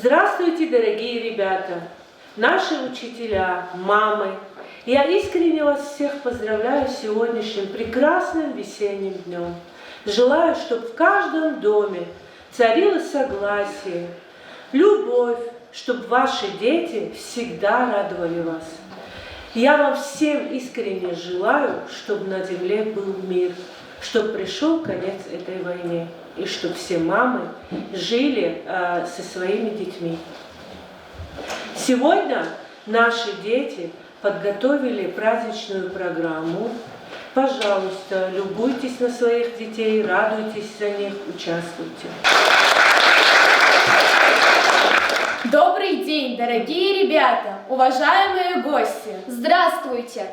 Здравствуйте, дорогие ребята, наши учителя, мамы. Я искренне вас всех поздравляю с сегодняшним прекрасным весенним днем. Желаю, чтобы в каждом доме царило согласие, любовь, чтобы ваши дети всегда радовали вас. Я вам всем искренне желаю, чтобы на земле был мир, чтобы пришел конец этой войне, и чтобы все мамы жили со своими детьми. Сегодня наши дети подготовили праздничную программу. Пожалуйста, любуйтесь на своих детей, радуйтесь за них, участвуйте. Добрый день, дорогие ребята, уважаемые гости! Здравствуйте!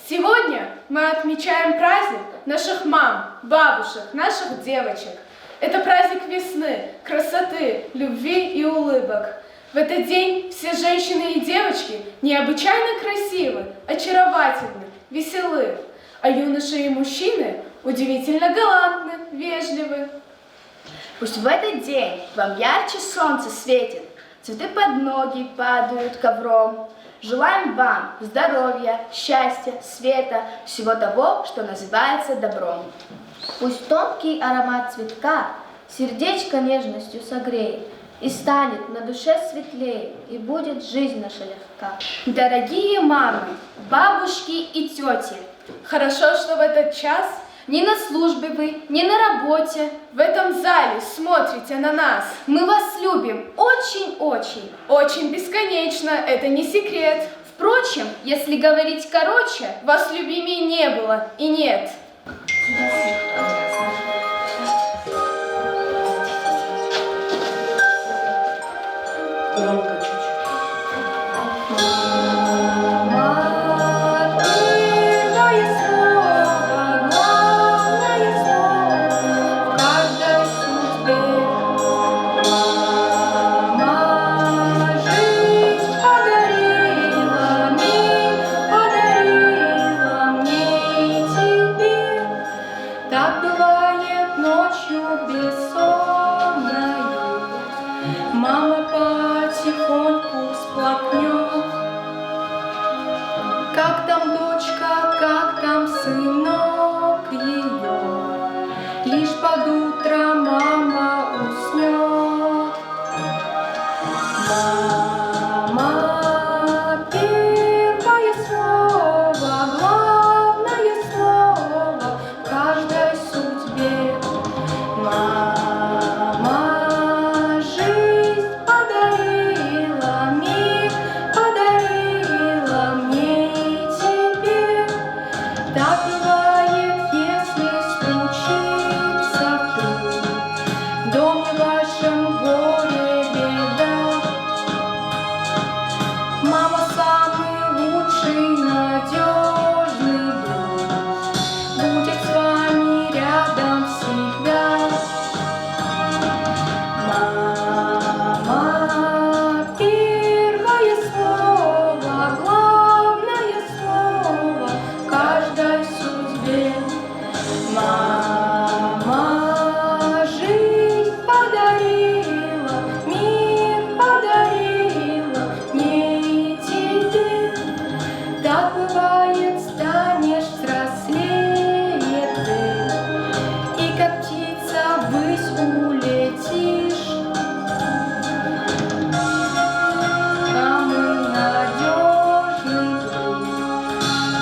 Сегодня мы отмечаем праздник наших мам, бабушек, наших девочек. Это праздник весны, красоты, любви и улыбок. В этот день все женщины и девочки необычайно красивы, очаровательны, веселы, а юноши и мужчины удивительно галантны, вежливы. Пусть в этот день вам ярче солнце светит, цветы под ноги падают ковром. Желаем вам здоровья, счастья, света, всего того, что называется добром. Пусть тонкий аромат цветка сердечко нежностью согреет, и станет на душе светлее, и будет жизнь наша легка. Дорогие мамы, бабушки и тети, Хорошо, что в этот час ни на службе вы, ни на работе, в этом зале смотрите на нас. мы вас любим очень-очень. Очень бесконечно, это не секрет. Впрочем, если говорить короче, Вас любимей не было и нет. Громко чуть-чуть. Так бывает ночью бессонною, мама потихоньку всплакнет. Как там дочка, как там сынок ее, лишь под утро мама уснет. Мама, первое слово, главное слово в каждой судьбе. Мама жизнь подарила, мир подарила мне и тебе. Так бывает, если случится вдруг в доме вашем горе, беда. Мама самый лучший, надежный друг, будет с вами рядом всегда. Мама, первое слово, главное слово в каждой судьбе. Мама жизнь подарила, мир подарила мне и тебе. Так бывает, станешь взрослее ты, и как птица ввысь улетишь. Самый надежный друг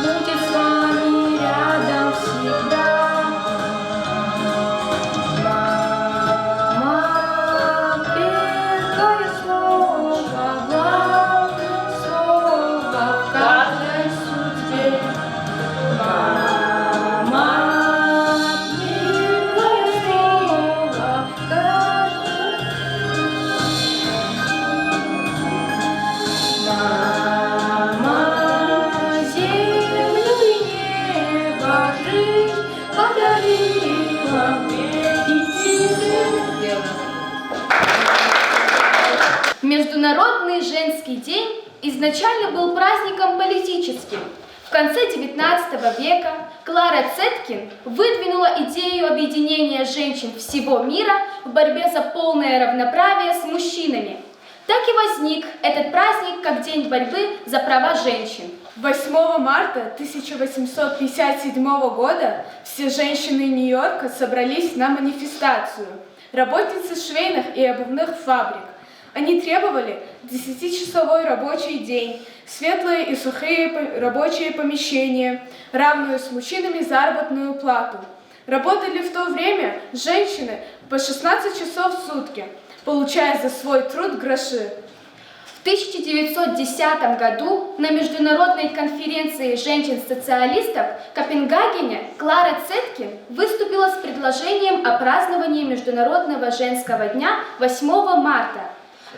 будет с вами рядом всегда. Мама, первое слово, главное слово в каждой судьбе. Мама, первое слово в каждой. Мама, землю и небо, жизнь подарила мне и тебе. Международный женский день изначально был праздником политическим. В конце XIX века Клара Цеткин выдвинула идею объединения женщин всего мира в борьбе за полное равноправие с мужчинами. Так и возник этот праздник как День борьбы за права женщин. 8 марта 1857 года все женщины Нью-Йорка собрались на манифестацию. Работницы швейных и обувных фабрик. Они требовали 10-часовой рабочий день, светлые и сухие рабочие помещения, равную с мужчинами заработную плату. Работали в то время женщины по 16 часов в сутки, получая за свой труд гроши. В 1910 году на Международной конференции женщин-социалистов в Копенгагене Клара Цеткин выступила с предложением о праздновании Международного женского дня 8 марта,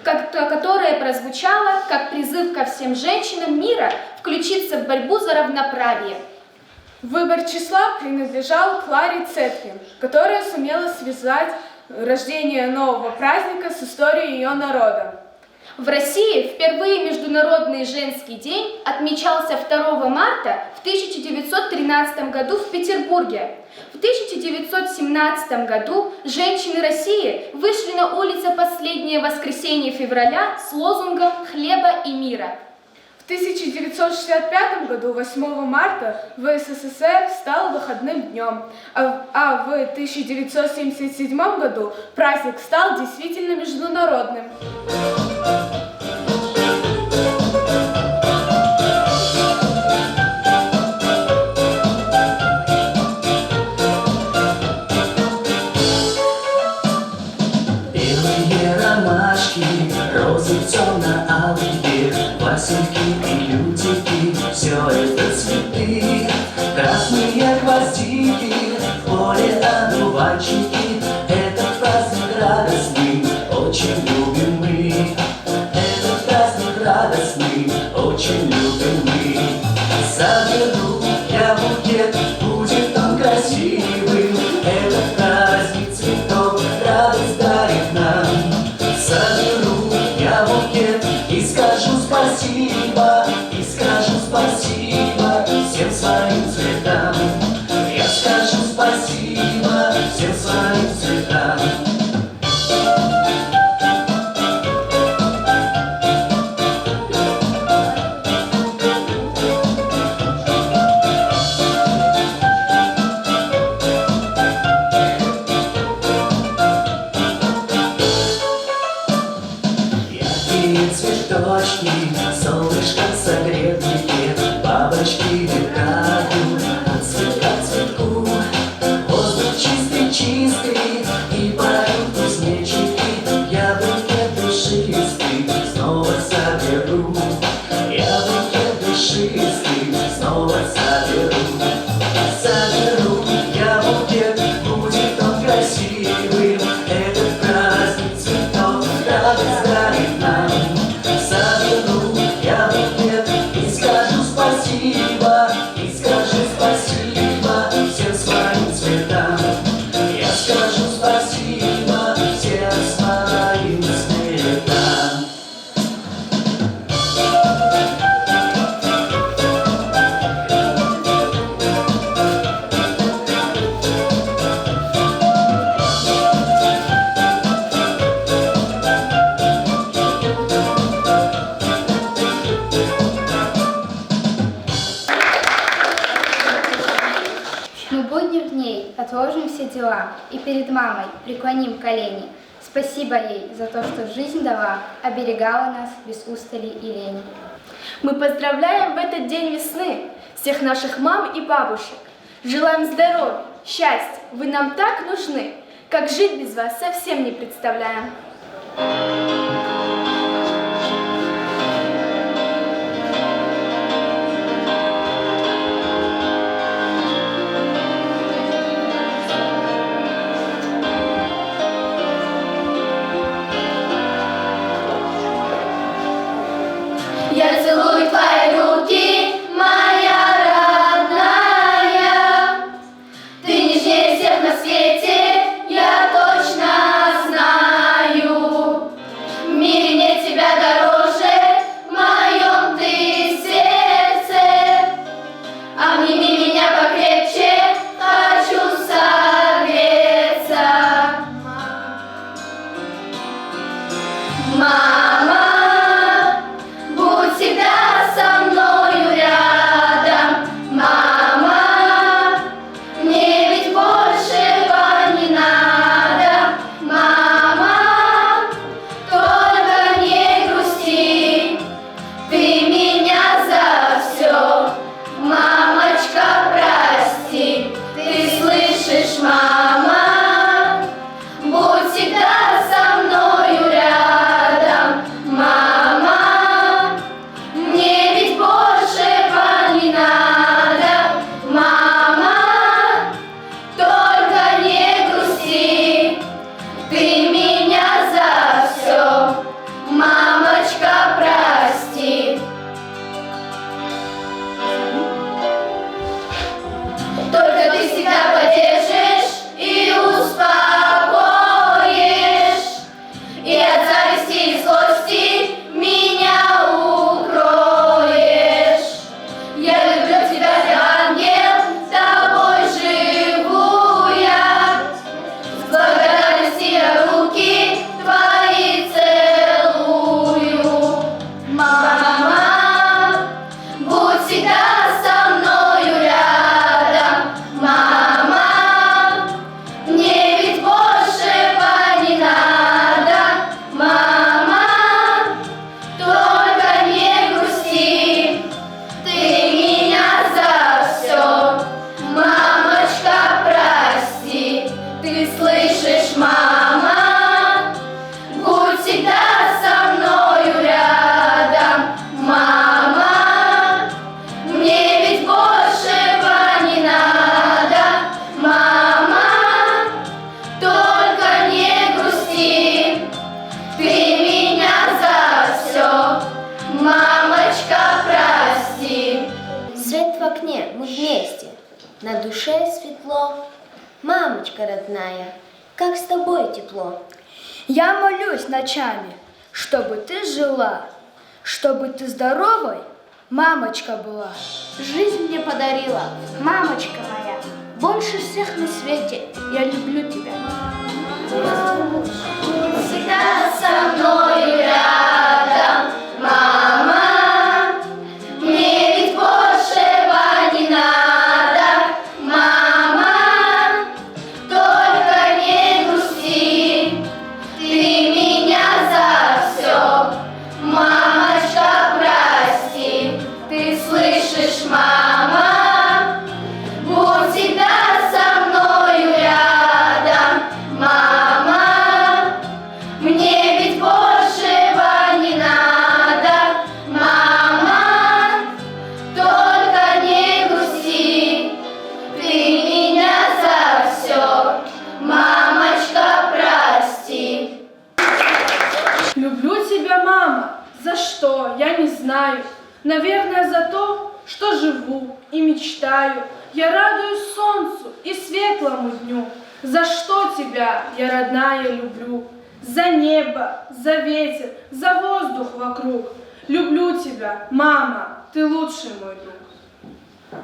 которое прозвучало как призыв ко всем женщинам мира включиться в борьбу за равноправие. Выбор числа принадлежал Кларе Цеткин, которая сумела связать рождение нового праздника с историей ее народа. В России впервые Международный женский день отмечался 2 марта в 1913 году в Петербурге. В 1917 году женщины России вышли на улицы последнее воскресенье февраля с лозунгом «Хлеба и мира». В 1965 году 8 марта в СССР стал выходным днем, а в 1977 году праздник стал действительно международным. Белые ромашки, розы темно-алые, васильки и лютики, все это цветы. Красные гвоздики, в поле одуванчики, этот праздник радостный, очень любим мы. Этот праздник радостный, очень любим мы. Соберу я букет, будет он красивым. Этот праздник цветов радость дарит нам. Соберу я букет и скажу спасибо, и скажу спасибо всем своим цветам. Я скажу спасибо всем своим цветам. Цветочки, солнышко согретые, бабочки летают от цветка к цветку. Воздух чистый-чистый и поют кузнечики, я букет душистый снова соберу. Я букет душистый снова соберу. Соберу я букет, будет он красивым. Этот праздник цветов радость дарит нам. Соберу я букет и скажу спасибо, и скажу спасибо всем своим цветам. Я скажу спасибо всем своим цветам. Мы будних дней отложим все дела и перед мамой преклоним колени. Спасибо ей за то, что жизнь дала, оберегала нас без устали и лени. Мы поздравляем в этот день весны всех наших мам и бабушек. Желаем здоровья, счастья, вы нам так нужны, как жить без вас совсем не представляем. Я целую твои руки, моя родная. Ты нежнее всех на свете, я точно знаю. душе светло. Мамочка родная, как с тобой тепло. Я молюсь ночами, чтобы ты жила, чтобы ты здоровой, мамочка была. Жизнь мне подарила, мамочка моя, больше всех на свете я люблю тебя. Всегда со мной рядом, мама. Мне ведь большего не надо, мама. Только не грусти, ты меня за все, мамочка, прости. Ты слышишь, мама? Будь всегда со мною рядом, мама. Мне ведь большего не надо, мама. Только не грусти, ты меня за все, мамочка, прости. Люблю тебя, мама. За что? Я не знаю. Наверное, за то, что живу и мечтаю. Я радуюсь солнцу и светлому дню. За что тебя, я родная, люблю? За небо, за ветер, за воздух вокруг. Люблю тебя, мама, ты лучший мой друг.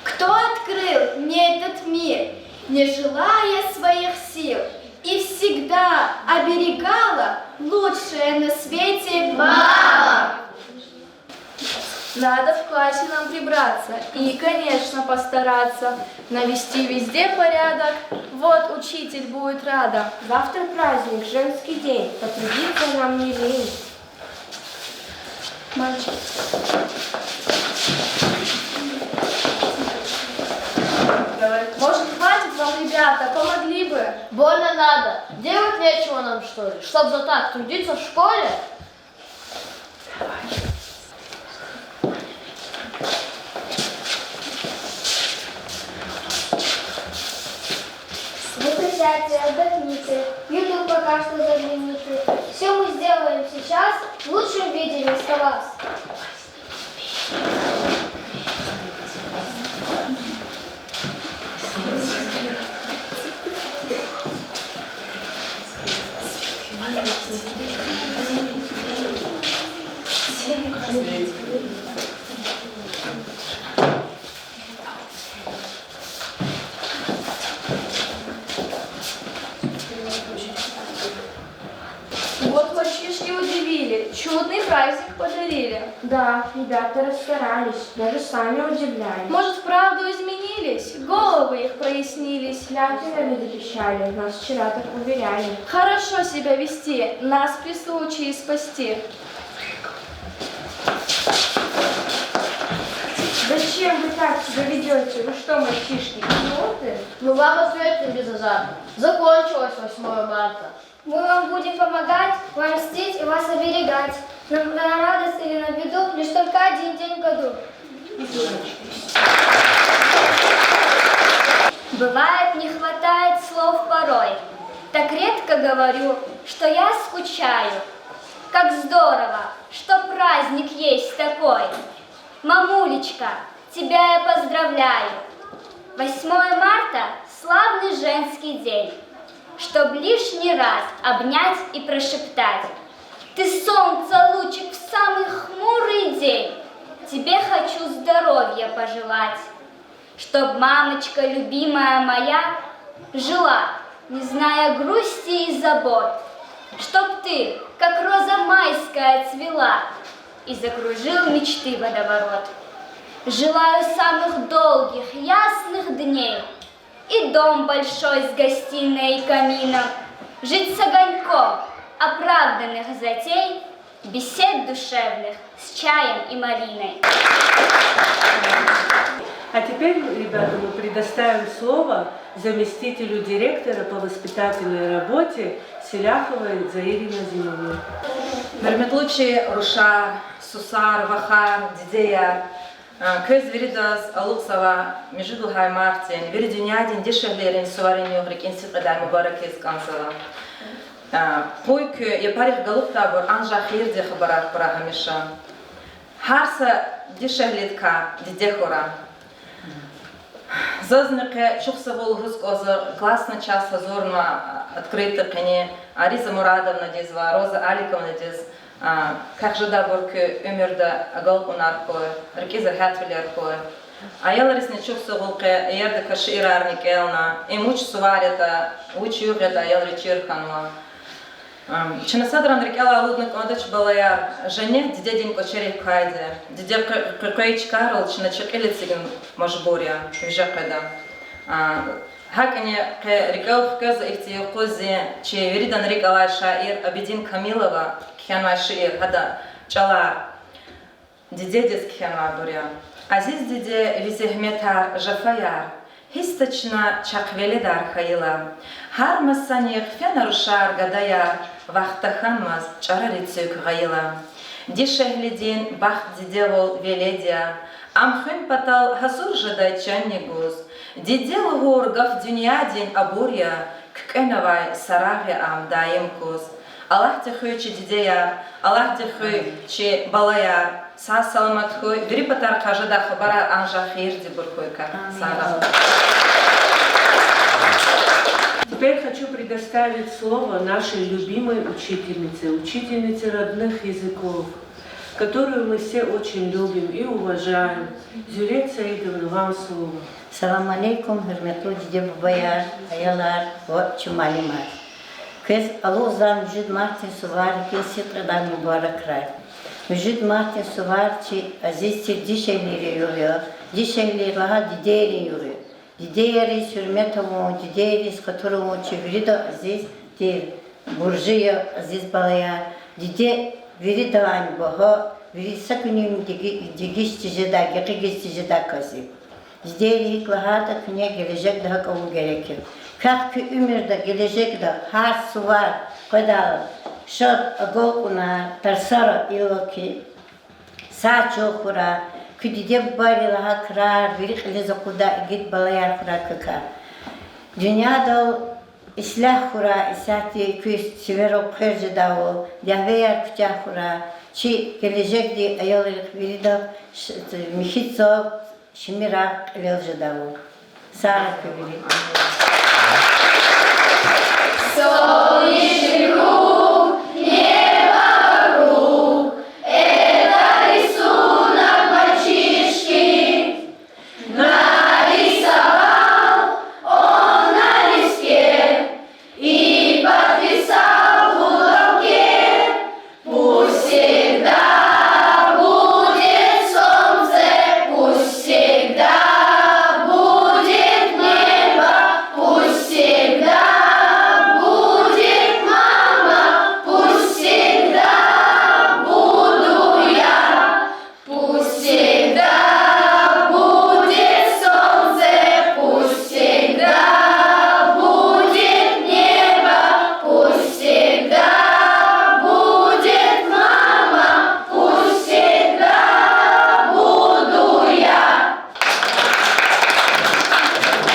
Кто открыл мне этот мир, не желая своих сил, и всегда оберегала лучшее на свете мама? Надо в классе нам прибраться и, конечно, постараться навести везде порядок. Вот учитель будет рада. Завтра праздник, женский день, потрудиться нам не лень. Мальчик. Может, хватит вам, ребята, помогли бы? Больно надо. Делать нечего нам, что ли? Чтоб за так трудиться в школе? Вы присядьте, отдохните, YouTube пока что загляните. Все мы сделаем сейчас в лучшем виде вместо вас. Вот мальчишки удивили, чудный праздник подарили. Да, ребята расстарались, даже сами удивлялись. Может, вправду изменились, головы их прояснились. Клятвенно запрещали, нас вчера так уверяли. Хорошо себя вести, нас при случае спасти. Зачем вы так себя ведете? Вы что, мальчишки, идиоты? Мы вам ответим без азарта. Закончилось 8 марта. Мы вам будем помогать, вам мстить и вас оберегать. Но на радость или на беду лишь только один день в году. Бывает, не хватает слов порой. Так редко говорю, что я скучаю. Как здорово, что праздник есть такой. Мамулечка, тебя я поздравляю. 8 марта – славный женский день. Чтоб лишний раз обнять и прошептать: ты солнце лучик в самый хмурый день. Тебе хочу здоровья пожелать. Чтоб мамочка любимая моя жила, не зная грусти и забот. Чтоб ты, как роза майская, цвела и закружил мечты водоворот. Желаю самых долгих, ясных дней и дом большой с гостиной и камином, жить с огоньком оправданных затей, бесед душевных с чаем и малиной. А теперь, ребята, мы предоставим слово заместителю директора по воспитательной работе Селяховой Заире Назимовне. Hürmetli Ruша, Susar, Vahar, Dideya, Köz veridas Aluksava, Mijidulhay Martin, Viridünyadin dişehlerin suvarin yoğrik insit kadar mübarek izkansava. Koy ki yaparih galıp tabur anja khir diye khabarat para hamisha. Harsa dişehletka didekora. Зазники чухсавол гускоза классный час хазорна открытых они Ариза Мурадовна дезва, Роза Аликовна дез, как же да борки умерда агал унаркой, рекиза хатвилеркой. А я ларисне чухсаволке ерда каширарник элна, и муч суварята, уч югета ел речирханва. Чинасадран рекела алудник одач балаяр, жене дедень кочерей кайде, деде крайч Карл чиначекелицигин можбуря, вижакада. Хакане рекел хказа ихтиюкузи, че веридан рекала шаир Абидин Камилова, кхянва шиир, хада чала дедедес кхянва буря. Азиз деде визехметар жафаяр, хисточна чаквеледар хайла. Har masaniq фенарушар гадаяр, вахтаханмаз чарарицюк гайла. Дишеглидин бах дидевол веледя, амхын патал хазур жадай чаннигуз. Дидел гургав дюнядин абурья, ккенавай сараги ам даимкуз. Аллах тихуючи дидеяр, Аллах тихуючи балаяр, са саламатхуй, грипатар кажада хабара анжа хирди буркуйка. Теперь хочу предоставить слово нашей любимой учительнице, учительнице родных языков, которую мы все очень любим и уважаем. Зюлет Саидовна, вам слово. Салам алейкум, хürmetli Cide Babaya, ayalar ve çumalimat. Kız Aluzan Müjid Martin Suvar, Kesitradan mübarek ray. Müjid Martin Suvar ki aziz dişehleri yürüyor, dişehleri daha dideyerin yürüyor. Dideyerin hürmetumu, dideyerin skaturumu çeviri de aziz değil. Burjuya aziz balaya, dide veri dağın baha, veri sakınim digiş ticida, gigiş ticida kasip. Dideyerin lahata kınya gelecek daha kabul gerekir. Как умерда gelecekte har suvar kadar şod agokuna tarsara iloki saçokura küdide bari laha krar birik leza kuda git balayar kura kaka. Dünyada islah kura isati küs sivero kırcı davu yahveyar küçah kura çi gelecekte ayoluk virida mihitso şimirak lelcı davu. Sağ kübiri.